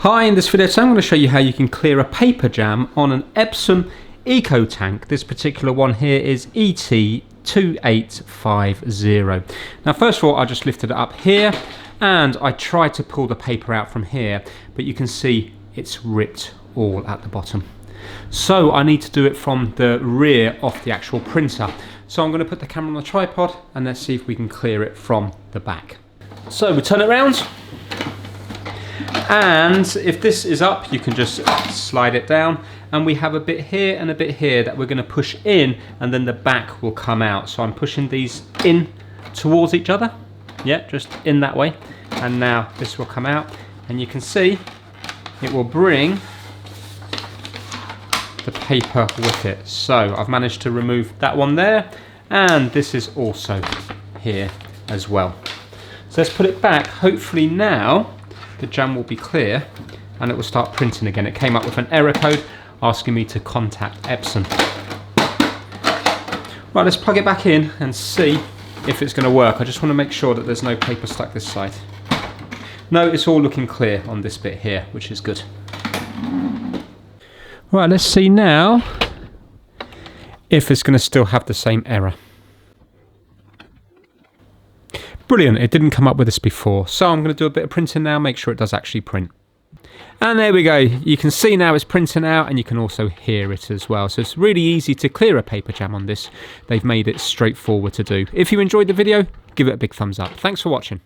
Hi, in this video, so I'm going to show you how you can clear a paper jam on an Epson EcoTank. This particular one here is ET2850. Now first of all, I just lifted it up here and I tried to pull the paper out from here, but you can see it's ripped all at the bottom. So I need to do it from the rear of the actual printer. So I'm going to put the camera on the tripod and let's see if we can clear it from the back. So we turn it around. And if this is up, you can just slide it down, and we have a bit here and a bit here that we're going to push in, and then the back will come out. So I'm pushing these in towards each other, yeah, just in that way, and now this will come out, and you can see it will bring the paper with it. So I've managed to remove that one there, and this is also here as well. So let's put it back. Hopefully now the jam will be clear and it will start printing again. It came up with an error code asking me to contact Epson. Right, let's plug it back in and see if it's going to work. I just want to make sure that there's no paper stuck this side. No, it's all looking clear on this bit here, which is good. Right, let's see now if it's going to still have the same error. Brilliant, it didn't come up with this before. So I'm going to do a bit of printing now, make sure it does actually print. And there we go, you can see now it's printing out and you can also hear it as well. So it's really easy to clear a paper jam on this. They've made it straightforward to do. If you enjoyed the video, give it a big thumbs up. Thanks for watching.